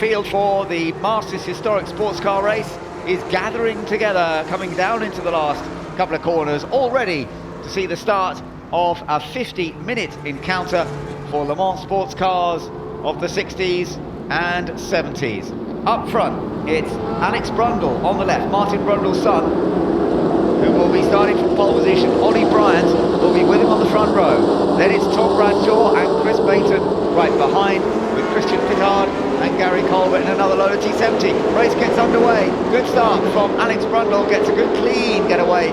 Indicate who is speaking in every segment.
Speaker 1: field for the Masters Historic Sports Car Race is gathering together, coming down into the last couple of corners, all ready to see the start of a 50-minute encounter for Le Mans sports cars of the 60s and 70s. Up front, it's Alex Brundle on the left, Martin Brundle's son, who will be starting from pole position. Ollie Bryant will be with him on the front row. Then it's Tom Bradshaw and Chris Baton right behind, with Christian Pittard and Gary Colbert in another load of T70. Race gets underway. Good start from Alex Brundle, gets a good clean getaway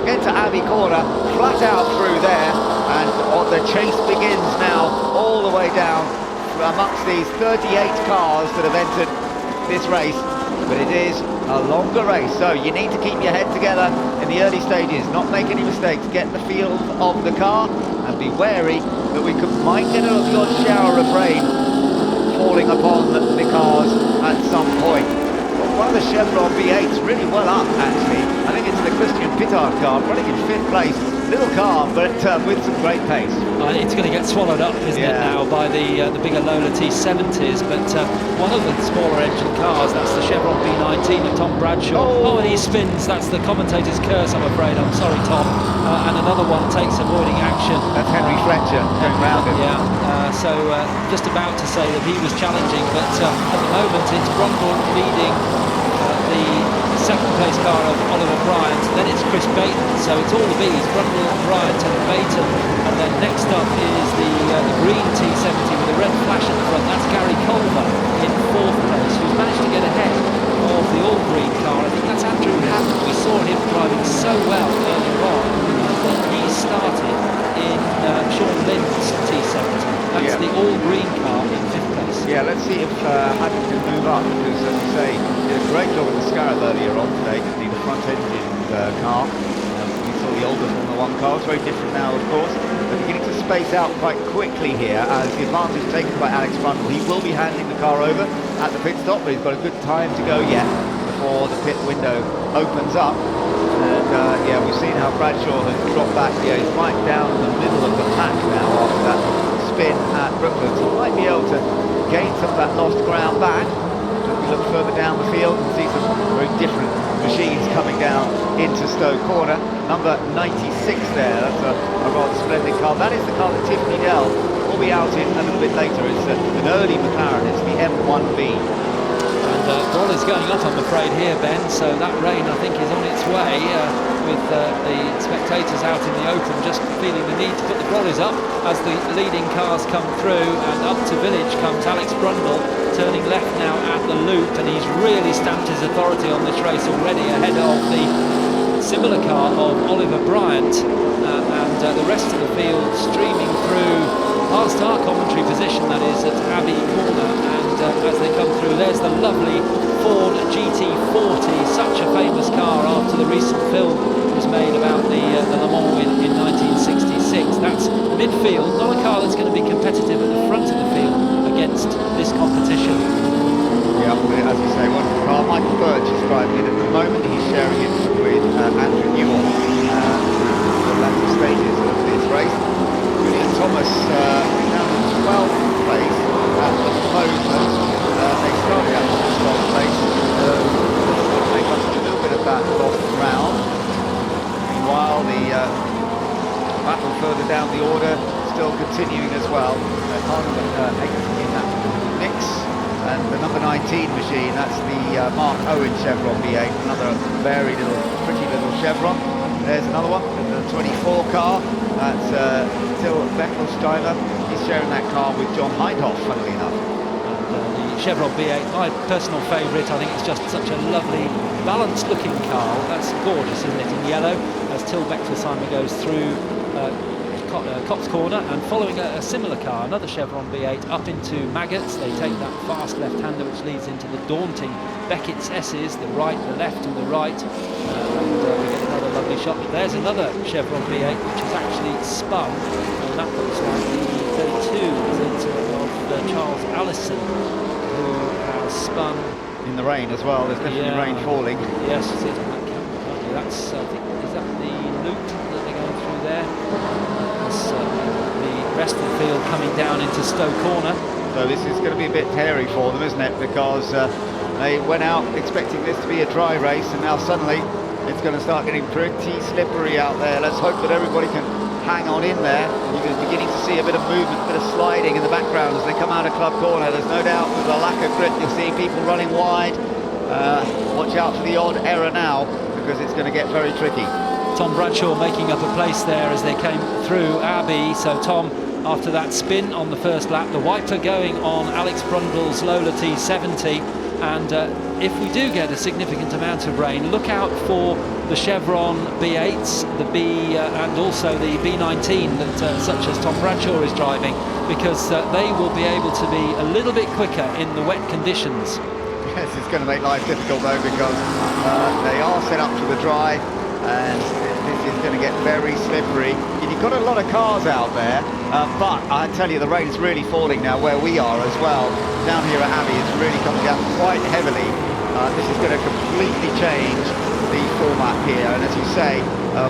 Speaker 1: into Abbey Corner, flat out through there, and the chase begins now all the way down amongst these 38 cars that have entered this race. But it is a longer race, so you need to keep your head together in the early stages, not make any mistakes, get the feel of the car, and be wary that we might get a good shower of rain falling upon the cars at some point. But one of the Chevron V8s really well up, actually. I think it's the Christian Pittard car, running in 5th place. Little car, but with some great pace.
Speaker 2: It's going to get swallowed up, isn't it, now, by the bigger Lola T70s, but one of the smaller engine cars, that's the Chevron B19 of Tom Bradshaw. Oh, and he spins, that's the commentator's curse, I'm afraid. I'm sorry, Tom. And another one takes avoiding action.
Speaker 1: That's Henry Fletcher going round him.
Speaker 2: Yeah, so just about to say that he was challenging, but at the moment it's Brundle leading the second place car of Oliver Bryant, then it's Chris Baton, so it's all the Bs, Brundle, Bryant and Baton, and then next up is the green T70 with a red flash at the front. That's Gary Culver in 4th place, who's managed to get ahead of the all-green car. I think that's Andrew Hammond. We saw him driving so well earlier on. He started in Sean Lynn's T70. That's the all-green car in 5th place.
Speaker 1: Yeah, let's see if Hammond can move up, because as you say, he did a great job with the Scarab earlier on today, the front-engine car. We saw the older Formula 1 car. It's very different now, of course. But beginning to space out quite quickly here as the advantage taken by Alex Brundle. He will be handing the car over at the pit stop, but he's got a good time to go yet before the pit window opens up. And yeah, we've seen how Bradshaw has dropped back. Yeah, he's right down the middle of the pack now after that spin at Brooklands. He might be able to gain some of that lost ground back. As we look further down the field and see some very different machines coming down into Stowe Corner. Number 96 there, that's a rather splendid car. That is the car that Tiffany Dell will be out in a little bit later. It's an early McLaren, it's the M1B.
Speaker 2: And ball is going up, I'm afraid, here, Ben, so that rain, I think, is on its way, with the spectators out in the open just feeling the need to put the brollies up as the leading cars come through, and up to Village comes Alex Brundle, turning left now at the loop, and he's really stamped his authority on this race already ahead of the similar car of Oliver Bryant, and the rest of the field streaming through past our commentary position, that is, at Abbey Corner, and as they come through, there's the lovely Ford GT40, such a famous car after the recent film was made about the Le Mans win in 1966. That's midfield, not a car that's going to be competitive at the front of the field against this competition.
Speaker 1: Yeah, as you say, wonderful car. Michael Birch is driving it at the moment. He's sharing it with Andrew Newell the latter stages of this race. Julian Thomas down in 12th place at the moment. They started out in 12th place. They make up a little bit of that lost ground. Meanwhile, the battle further down the order still continuing as well. Car number 8 in that mix. And the number 19 machine, that's the Mark Owen Chevron V8, another very pretty little Chevron. There's another one, the 24 car, that's Till Beckelsteiner. He's sharing that car with John Heidhoff, funnily enough.
Speaker 2: And the Chevron V8, my personal favourite. I think it's just such a lovely, balanced looking car. That's gorgeous, isn't it, in yellow, as Till Beckelsteiner goes through Cops Corner, and following a similar car, another Chevron V8 up into Maggots. They take that fast left-hander which leads into the daunting Beckett's S's, the right, the left and the right, and we get another lovely shot. But there's another Chevron V8 which is actually spun, and that looks like the 32 of Charles Allison, who has spun
Speaker 1: in the rain as well. There's definitely rain falling.
Speaker 2: Yes, it is on that camera, can't you? That's, I think, is that the loop that they're going through there? The rest of the field coming down into Stowe Corner.
Speaker 1: So this is going to be a bit hairy for them, isn't it? Because they went out expecting this to be a dry race, and now suddenly it's going to start getting pretty slippery out there. Let's hope that everybody can hang on in there. You're beginning to see a bit of movement, a bit of sliding in the background as they come out of Club Corner. There's no doubt with the lack of grip, you're seeing people running wide. Watch out for the odd error now, because it's going to get very tricky.
Speaker 2: Tom Bradshaw making up a place there as they came through Abbey. So Tom, after that spin on the first lap, the wiper going on Alex Brundle's Lola T70. And if we do get a significant amount of rain, look out for the Chevron B8s, the B and also the B19 that such as Tom Bradshaw is driving, because they will be able to be a little bit quicker in the wet conditions.
Speaker 1: Yes, it's going to make life difficult though, because they are set up for the dry, and this is going to get very slippery. You've got a lot of cars out there, but I tell you, the rain is really falling now where we are as well. Down here at Abbey, it's really coming down quite heavily. This is going to completely change the format here, and as you say,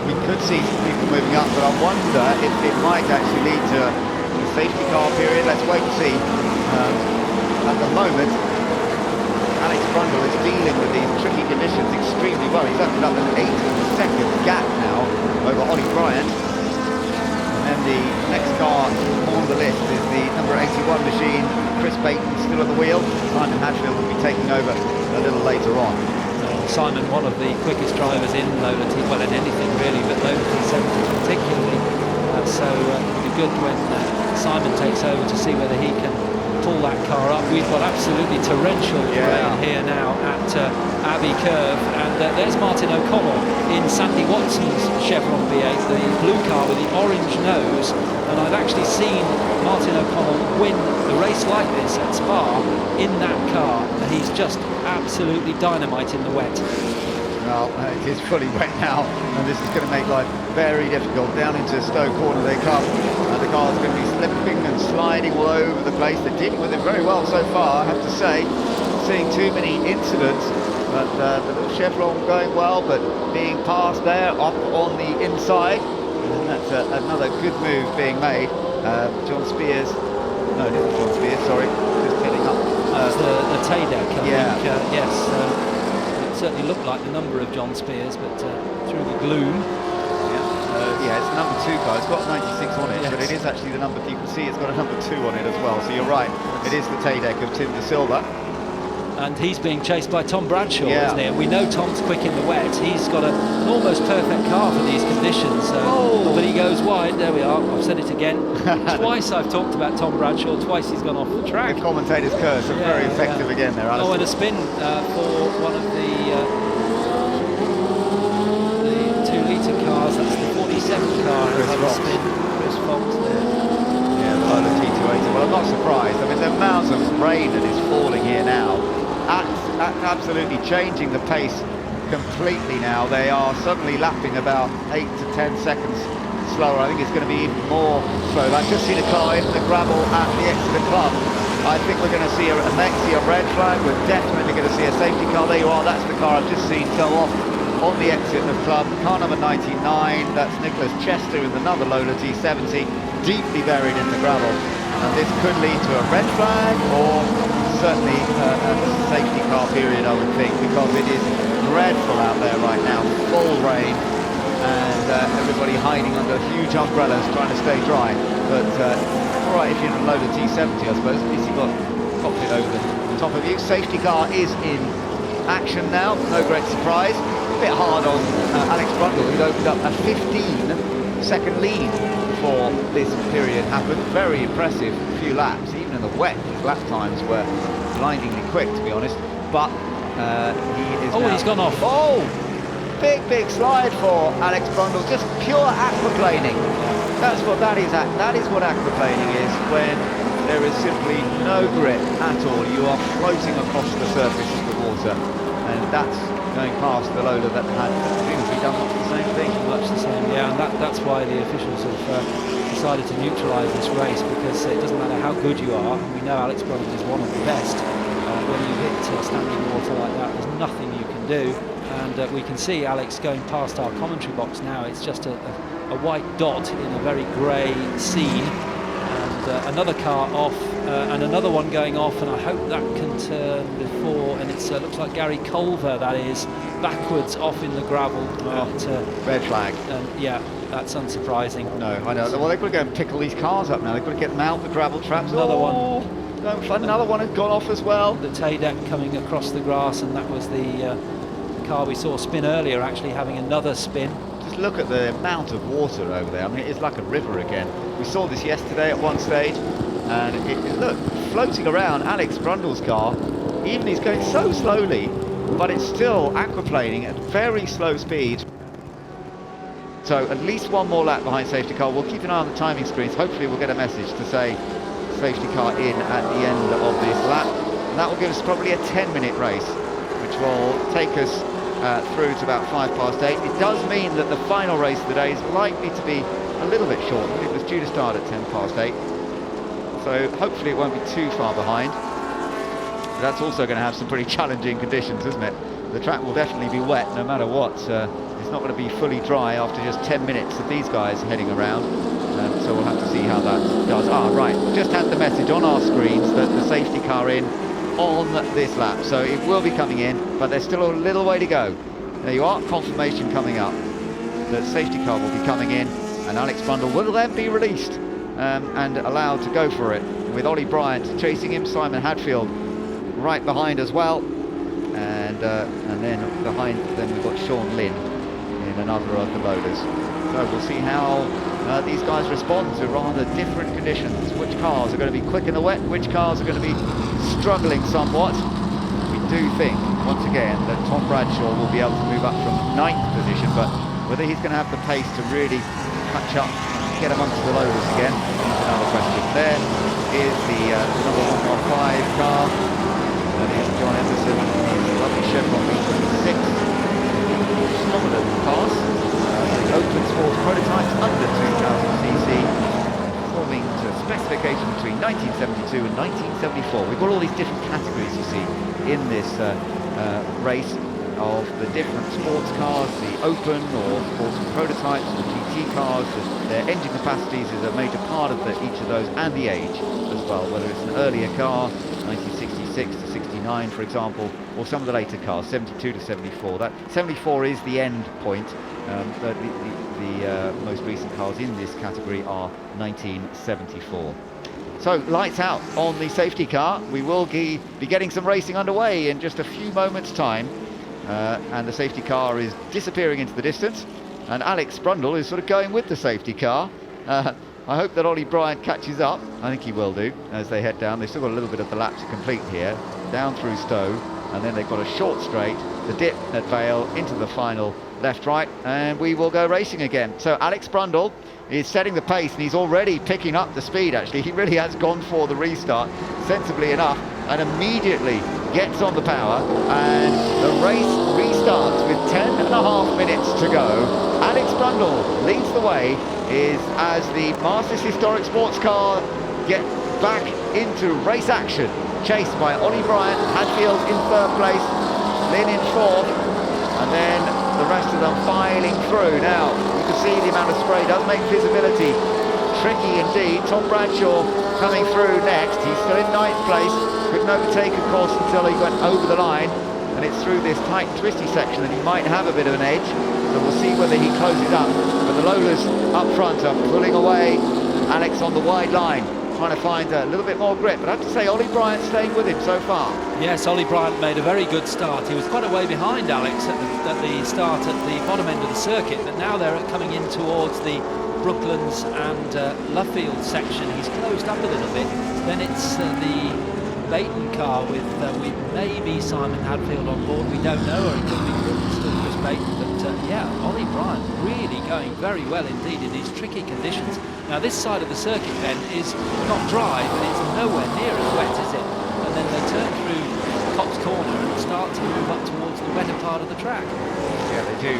Speaker 1: we could see some people moving up, but I wonder if it might actually lead to a safety car period. Let's wait and see. At the moment, Alex Brundle is dealing with these tricky conditions extremely well. He's opened up an 8-second gap now over Ollie Bryant. And then the next car on the list is the number 81 machine. Chris Baton still at the wheel. Simon Hatfield will be taking over a little later on.
Speaker 2: Simon, one of the quickest drivers in Lola T, well, in anything really, but Lola T70 particularly. So it'll be good when Simon takes over to see whether he can pull that car up. We've got absolutely torrential rain here now at Abbey Curve, and there's Martin O'Connell in Sandy Watson's Chevron B8, the blue car with the orange nose, and I've actually seen Martin O'Connell win a race like this at Spa in that car, and he's just absolutely dynamite in the wet.
Speaker 1: Well, it is fully wet now, and this is going to make life very difficult. Down into Stowe Corner they come. The car's going to be slipping and sliding all over the place. They're dealing with it very well so far, I have to say. Not seeing too many incidents, but the little Chevron going well, but being passed there up on the inside. And that's another good move being made. John Spears, no, it isn't John Spears, sorry, just heading up.
Speaker 2: That's the Tay-Deck, I
Speaker 1: yeah.
Speaker 2: think, yes. Certainly looked like the number of John Spears, but through the gloom.
Speaker 1: Yeah, it's the number 2 car. It's got 96 on it,
Speaker 2: yes.
Speaker 1: But it is actually the number, you can see it's got a number 2 on it as well. So you're right, it is the Tay-Deck of Tim De Silva.
Speaker 2: And he's being chased by Tom Bradshaw, isn't he? And we know Tom's quick in the wet. He's got an almost perfect car for these conditions. But he goes wide. There we are. I've said it again. Twice I've talked about Tom Bradshaw. Twice he's gone off the track.
Speaker 1: The commentator's curse are very effective again there, Alistair.
Speaker 2: Oh, and a spin for one of the 2-litre cars. That's the 47 car.
Speaker 1: Chris Fox.
Speaker 2: Spin. Chris Fox there.
Speaker 1: Yeah, the Lola T280. Well, I'm not surprised. I mean, the amount of rain that is falling here now, absolutely changing the pace completely now. They are suddenly lapping about 8 to 10 seconds slower. I think it's going to be even more slow. I've just seen a car in the gravel at the Exeter Club. I think we're going to see a red flag. We're definitely going to see a safety car. There you are, that's the car I've just seen go off on the exit of Club. Car number 99, that's Nicholas Chester in another Lola T70, deeply buried in the gravel. And this could lead to a red flag, or certainly a safety car period, I would think, because it is dreadful out there right now, full rain, and everybody hiding under huge umbrellas trying to stay dry. But all right if you're in a Lola T70, I suppose. At least you've got cockpit over the top of you. Safety car is in action now, no great surprise. A bit hard on Alex Brundle, who'd opened up a 15-second lead before this period happened. Very impressive few laps, even in the wet. His lap times were blindingly quick, to be honest. But he is now...
Speaker 2: he's gone off.
Speaker 1: Oh, big slide for Alex Brundle. Just pure aquaplaning. That's what that is. That is what aquaplaning is, when there is simply no grip at all. You are floating across the surface of the water, and that's going past the Lola that had presumably done much the same thing.
Speaker 2: Much the same, yeah, and that's why the officials have decided to neutralise this race, because it doesn't matter how good you are, and we know Alex Brundle is one of the best. When you hit standing water like that, there's nothing you can do, and we can see Alex going past our commentary box now. It's just a white dot in a very grey scene, another car off, and another one going off, and I hope that can turn before, and it looks like Gary Culver, that is, backwards off in the gravel.
Speaker 1: Red flag.
Speaker 2: Yeah, that's unsurprising.
Speaker 1: No, I know. Well, they've got to go and pickle these cars up now. They've got to get them out the gravel traps.
Speaker 2: Another one.
Speaker 1: No fun. Another one has gone off as well.
Speaker 2: The Tadek coming across the grass, and that was the car we saw spin earlier, actually having another spin.
Speaker 1: Just look at the amount of water over there. I mean, it's like a river again. We saw this yesterday at one stage, and look, floating around Alex Brundle's car. Even he's going so slowly, but it's still aquaplaning at very slow speed. So at least one more lap behind safety car. We'll keep an eye on the timing screens. Hopefully we'll get a message to say safety car in at the end of this lap. And that will give us probably a 10-minute race, which will take us through to about 8:05. It does mean that the final race of the day is likely to be a little bit shorter. It was due to start at 8:10. So hopefully it won't be too far behind. But that's also going to have some pretty challenging conditions, isn't it? The track will definitely be wet no matter what. It's not going to be fully dry after just 10 minutes of these guys heading around. So we'll have to see how that does. Right, just had the message on our screens that the safety car in on this lap. So it will be coming in, but there's still a little way to go. There you are, confirmation coming up that safety car will be coming in, and Alex Brundle will then be released and allowed to go for it, with Ollie Bryant chasing him, Simon Hadfield right behind as well, and then behind them we've got Sean Lynn in another of the loaders. So we'll see how these guys respond to rather different conditions. Which cars are going to be quick in the wet, which cars are going to be struggling somewhat. We do think, once again, that Tom Bradshaw will be able to move up from 9th position, but whether he's going to have the pace to really catch up and get amongst the loaders again is another question. There is the number 115 car. That is John Anderson in the lovely Chevron B26. Phenomenal pass. Open sports prototypes under 2000cc, performing to specification between 1972 and 1974. We've got all these different categories you see in this race of the different sports cars, the open or sports prototypes, the GT cars. Their engine capacities is a major part of each of those, and the age as well, whether it's an earlier car, 1966 to 69 for example, or some of the later cars, 72 to 74. That 74 is the end point. The most recent cars in this category are 1974. So lights out on the safety car. We will be getting some racing underway in just a few moments time, and the safety car is disappearing into the distance, and Alex Brundle is sort of going with the safety car. I hope that Ollie Bryant catches up. I think he will do as they head down. They've still got a little bit of the lap to complete here, down through Stowe, and then they've got a short straight, the dip at Vale, into the final left-right, and we will go racing again. So Alex Brundle is setting the pace, and he's already picking up the speed. Actually, he really has gone for the restart sensibly enough, and immediately gets on the power, and the race restarts with 10.5 minutes to go. Alex Brundle leads the way as the Masters Historic Sports Car get back into race action, chased by Ollie Bryant, Hadfield in 3rd place, Lynn in 4th, and then the rest of them filing through. Now, you can see the amount of spray does make visibility tricky indeed. Tom Bradshaw coming through next. He's still in 9th place. Couldn't overtake, of course, until he went over the line. And it's through this tight, twisty section that he might have a bit of an edge. So we'll see whether he closes up. But the Lolas up front are pulling away. Alex on the wide line, trying to find a little bit more grip. But I have to say, Ollie Bryant staying with him so far.
Speaker 2: Yes, Ollie Bryant made a very good start. He was quite a way behind Alex at the start at the bottom end of the circuit, but now they're coming in towards the Brooklands and Luffield section. He's closed up a little bit. Then it's the Baton car with maybe Simon Hadfield on board. We don't know, or it could be still Chris Baton. But yeah, Ollie Bryant really going very well indeed in these tricky conditions. Now this side of the circuit then is not dry, but it's nowhere near as wet, is it? And then they turn through Cops Corner and start to move up towards the wetter part of the track.
Speaker 1: Yeah, they do.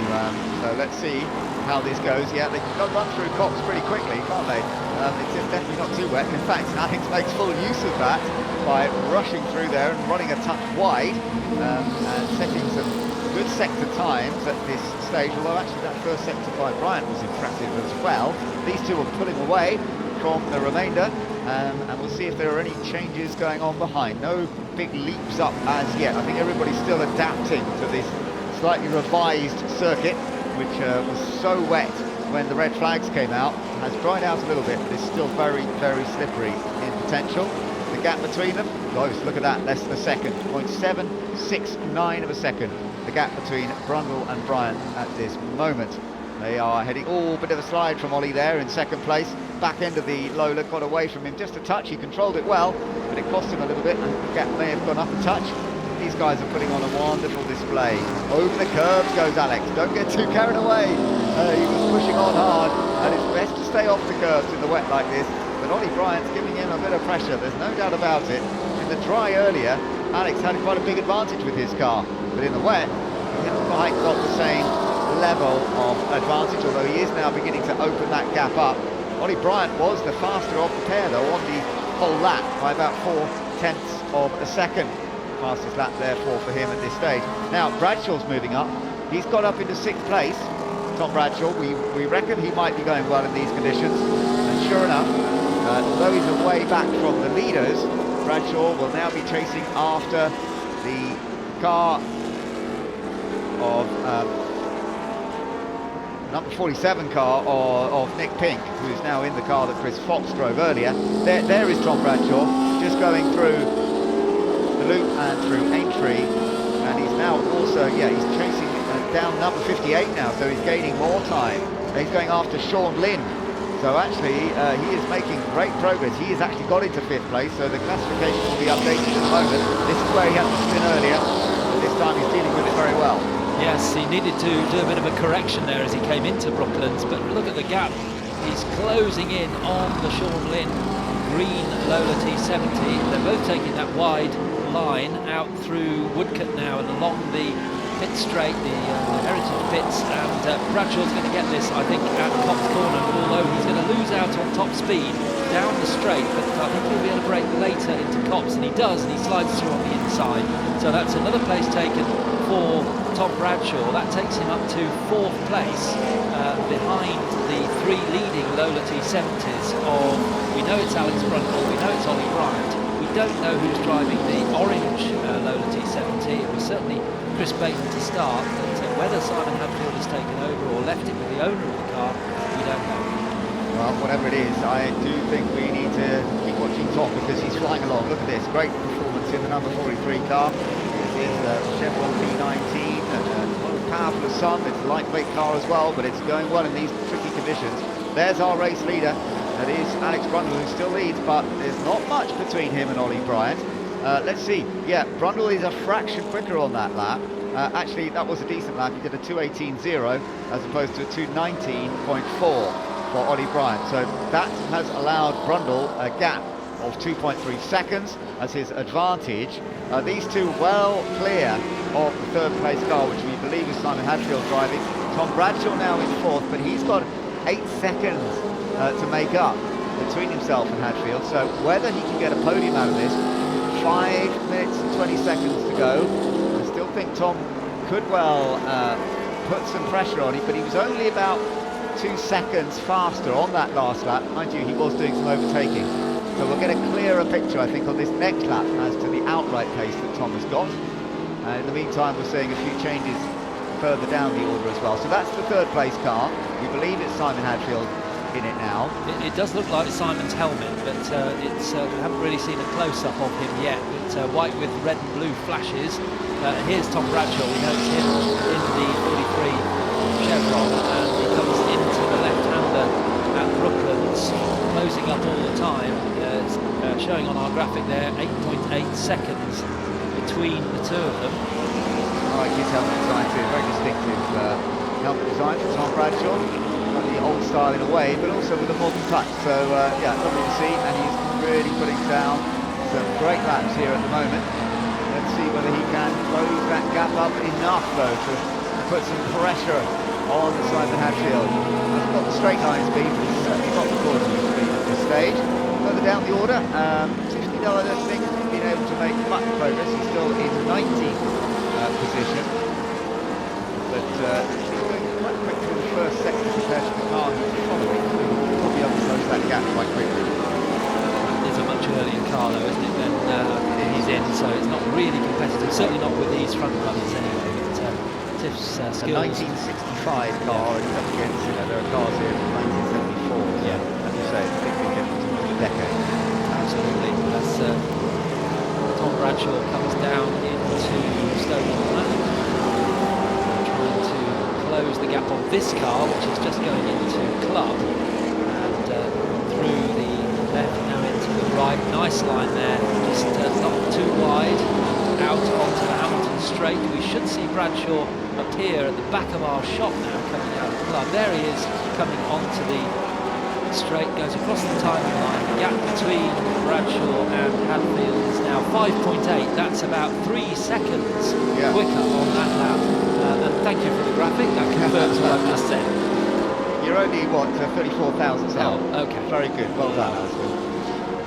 Speaker 1: So let's see how this goes. Yeah, they can run through Cops pretty quickly, can't they? It's just definitely not too wet. In fact, Alex makes full use of that by rushing through there and running a touch wide, and setting some good sector times at this stage, although actually that first sector by Bryant was impressive as well. These two are pulling away from the remainder, and we'll see if there are any changes going on behind. No big leaps up as yet. I think everybody's still adapting to this slightly revised circuit, which was so wet when the red flags came out. Has dried out a little bit, but it's still very, very slippery in potential. The gap between them, close, look at that, less than a second, 0.769 of a second, the gap between Brundle and Bryant at this moment. They are heading, bit of a slide from Ollie there in second place. Back end of the Lola got away from him just a touch. He controlled it well, but it cost him a little bit, and the gap may have gone up a touch. These guys are putting on a wonderful display. Over the curbs goes Alex. Don't get too carried away. He was pushing on hard, and it's best to stay off the curbs in the wet like this. But Ollie Bryant's giving him a bit of pressure, there's no doubt about it. In the dry earlier, Alex had quite a big advantage with his car, but in the wet, he hasn't quite got the same level of advantage, although he is now beginning to open that gap up. Ollie Bryant was the faster of the pair, though, on the whole lap by about 0.4 of a second. Fastest lap, therefore, for him at this stage. Now, Bradshaw's moving up. He's got up into 6th place. Tom Bradshaw, we reckon he might be going well in these conditions. And sure enough, although he's away back from the leaders, Bradshaw will now be chasing after the car of number 47 car of Nick Pink, who's now in the car that Chris Fox drove earlier. There is Tom Bradshaw, just going through the loop and through Aintree, and he's now also, he's chasing down number 58 now, so he's gaining more time. He's going after Sean Lynn. So actually, he is making great progress. He has actually got into 5th place, so the classification will be updated at the moment. This is where he had to spin earlier, but this time he's dealing with it very well. Yes,
Speaker 2: he needed to do a bit of a correction there as he came into Brooklands, but look at the gap. He's closing in on the Sean Lynn green Lola T70. They're both taking that wide line out through Woodcote now and along the pit straight, the Heritage pits, and Bradshaw's going to get this, I think, at Cops Corner, although he's going to lose out on top speed down the straight, but I think he'll be able to brake later into Cops, and he does, and he slides through on the inside. So that's another place taken for Tom Bradshaw. That takes him up to 4th place behind the 3 leading Lola T70s of, we know it's Alex Brundle, we know it's Ollie Bryant. We don't know who's driving the orange Lola T70. It was certainly Chris Bateman to start, but whether Simon Hadfield has taken over or left it with the owner of the car, we don't know.
Speaker 1: Well, whatever it is, I do think we need to keep watching Tom, because he's flying along. Look at this, great performance in the number 43 car. This is the Chevron P19, powerful as some. It's a lightweight car as well, but it's going well in these tricky conditions. There's our race leader. That is Alex Brundle, who still leads, but there's not much between him and Ollie Bryant. Let's see. Yeah, Brundle is a fraction quicker on that lap. Actually, that was a decent lap. He did a 2:18.0 as opposed to a 2:19.4 for Ollie Bryant. So that has allowed Brundle a gap of 2.3 seconds as his advantage. These two well clear of the 3rd place car, which we believe is Simon Hadfield driving. Tom Bradshaw now in 4th, but he's got 8 seconds to make up between himself and Hadfield. So whether he can get a podium out of this, 5 minutes and 20 seconds to go. I still think Tom could well put some pressure on him, but he was only about 2 seconds faster on that last lap. Mind you, he was doing some overtaking. So we'll get a clearer picture, I think, on this next lap as to the outright pace that Tom has got. In the meantime, we're seeing a few changes further down the order as well. So that's the 3rd place car. We believe it's Simon Hadfield in it now.
Speaker 2: It does look like Simon's helmet, but it's we haven't really seen a close-up of him yet. It's white with red and blue flashes. Here's Tom Bradshaw. We know it's him in the 43 Chevron, and he comes into the left-hander at Brooklands, closing up all the time. It's showing on our graphic there 8.8 seconds between the two of them.
Speaker 1: I like his helmet design too. Very distinctive helmet design for Tom Bradshaw. The old style in a way, but also with a modern touch. So yeah, lovely to see, and he's really putting down some great laps here at the moment. Let's see whether he can close that gap up enough, though, to put some pressure on Simon Hadfield. Hasn't got the straight line speed, but he's certainly got the corner speed at this stage. Further down the order, 16 I don't think has been able to make much progress. He's still in 19th position, but quite quick through the first sector compared to the car he's following. He'll be able to close that gap quite quickly.
Speaker 2: too early in car though, isn't it? Then he's in, so it's not really competitive. Certainly not with these front runners anyway. But Tiff's
Speaker 1: It's a
Speaker 2: skills.
Speaker 1: 1965 car, and it's up against, there are cars here from 1974.
Speaker 2: Yeah.
Speaker 1: As you say, it's a big difference in a decade.
Speaker 2: Absolutely. As Tom Bradshaw comes down into Stoke Corner, trying to close the gap on this car, which is just going into club, and through the left, now into the right. Nice line there, just not too wide, out onto the Hamilton straight. We should see Bradshaw up here at the back of our shop now, coming out of club. There he is, coming onto the straight, goes across the timing line. The gap between Bradshaw and Hadfield is now 5.8. That's about 3 seconds quicker on that lap. And thank you for the graphic, that confirms what I've just said.
Speaker 1: You're only, what, 34,000 out?
Speaker 2: Oh, okay.
Speaker 1: Very good, well done, Alistair.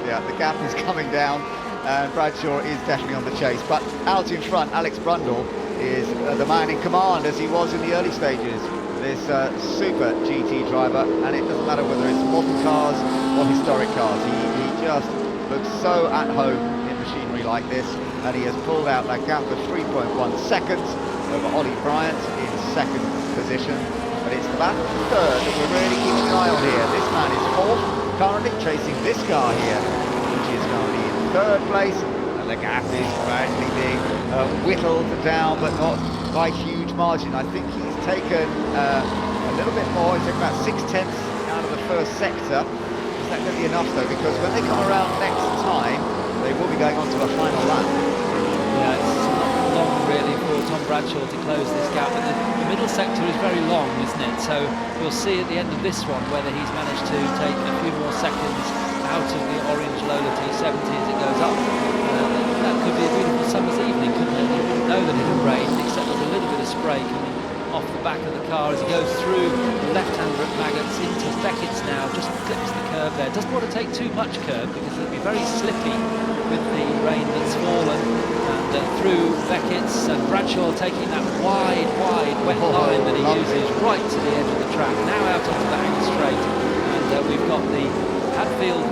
Speaker 1: Yeah, the gap is coming down, and Bradshaw is definitely on the chase. But out in front, Alex Brundle is the man in command, as he was in the early stages. This super GT driver, and it doesn't matter whether it's modern cars or historic cars. He just looks so at home in machinery like this, and he has pulled out that gap of 3.1 seconds over Ollie Bryant in second position. But it's the battle for third that we're really keeping an eye on here. This man is fourth, currently chasing this car here, which is currently in third place, and the gap is gradually being whittled down, but not by huge margin. I think he's taken a little bit more. He's taken about 6/10 out of the first sector. Is that going to be enough though? Because when they come around next time, they will be going on to a final lap.
Speaker 2: Yeah, it's not long really for Tom Bradshaw to close this gap, but the middle sector is very long, isn't it? So we'll see at the end of this one whether he's managed to take a few more seconds out of the orange Lola T70 as it goes up. That could be a beautiful summer's evening, couldn't it? You wouldn't know that it had rained, except there's a little bit of spray coming off the back of the car as he goes through the left-hander at Maggots into Beckett's now, just clips the curb there. Doesn't want to take too much curb because it'll be very slippy with the rain that's fallen. And through Beckett's, and Bradshaw taking that wide wet line that he uses right to the edge of the track, now out onto the Hanger straight. And we've got the Hadfield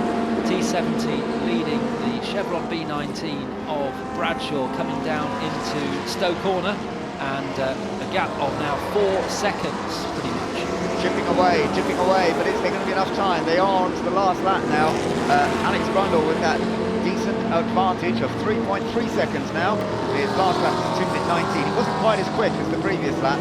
Speaker 2: T70 leading the Chevron B19 of Bradshaw coming down into Stoke Corner, and a gap of now 4 seconds pretty much.
Speaker 1: Chipping away, but is there going to be enough time? They are on to the last lap now. Alex Brundle with that decent advantage of 3.3 seconds now. His last lap was 2 minute 19. He wasn't quite as quick as the previous lap.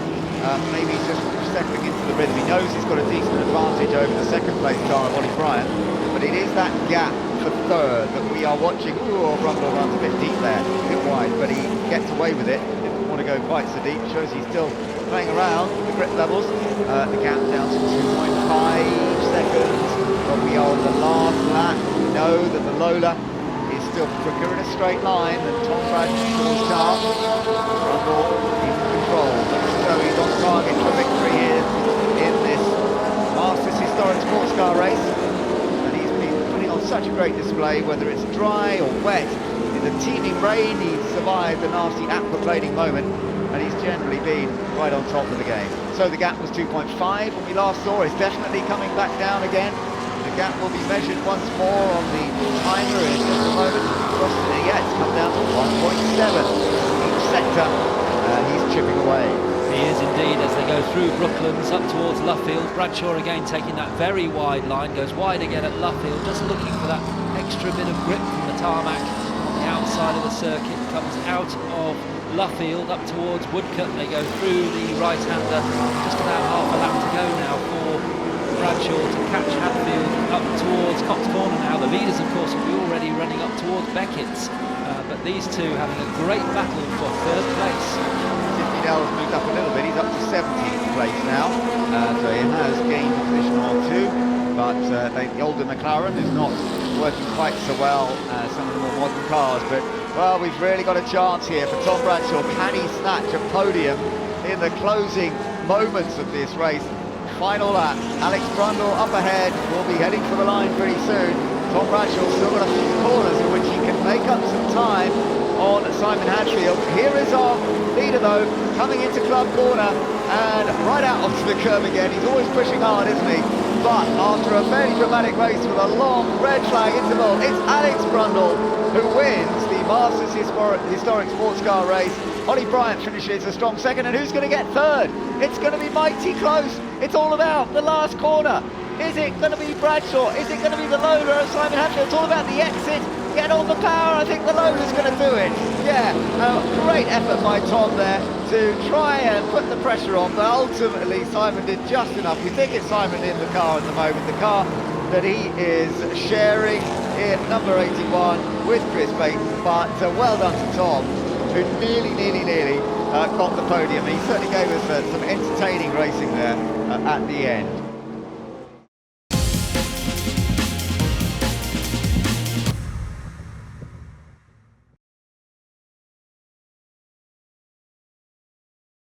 Speaker 1: Maybe he's just settling into the rhythm. He knows he's got a decent advantage over the second place car of Ollie Bryant, but it is that gap for third that we are watching. Ooh, Brundle runs a bit deep there, a bit wide, but he gets away with it. Didn't want to go quite so deep. Shows he's still playing around with the grip levels. The gap down to 2.5 seconds, but we are on the last lap. We know that the Lola is still quicker in a straight line than Tom Bradshaw's car. Brundle in control, so he's on target for victory here in this Masters Historic Sports Car Race, and he's been putting on such a great display, whether it's dry or wet. In the teeming rain, he's survived the nasty aquaplaning moment, and he's generally been right on top of the game. So the gap was 2.5 when we last saw. It's definitely coming back down again. The gap will be measured once more on the timer in just a moment. It's come down to 1.7 each sector, and he's chipping away.
Speaker 2: He is indeed, as they go through Brooklands up towards Luffield. Bradshaw again taking that very wide line, goes wide again at Luffield, just looking for that extra bit of grip from the tarmac on the outside of the circuit. Comes out of Luffield up towards Woodcote. They go through the right-hander, just about half a lap to go now for Bradshaw to catch Hadfield up towards Cox Corner now. The leaders, of course, will be already running up towards Beckett's, but these two having a great battle for third place.
Speaker 1: Dell's moved up a little bit. He's up to 17th place now, so he has gained a position or two, but the older McLaren is not working quite so well as some of the more modern cars. But well, we've really got a chance here for Tom Bradshaw. Can he snatch a podium in the closing moments of this race? Final lap, Alex Brundle up ahead, will be heading for the line pretty soon. Tom Bradshaw's still got a few corners in which he can make up some time on Simon Hadfield. Here is our leader though, coming into Club Corner and right out onto the curb again. He's always pushing hard, isn't he? But after a fairly dramatic race with a long red flag interval, it's Alex Brundle who wins the Masters Historic Sports Car Race. Ollie Bryant finishes a strong second, and who's going to get third? It's going to be mighty close. It's all about the last corner. Is it going to be Bradshaw? Is it going to be the loader of Simon Hatfield? It's all about the exit. Get all the power. I think the loader's going to do it. Yeah, great effort by Tom there to try and put the pressure on, but ultimately Simon did just enough. We think it's Simon in the car at the moment, the car that he is sharing in number 81 with Chris Bates, but well done to Tom, who nearly got the podium. He certainly gave us some entertaining racing there at the end.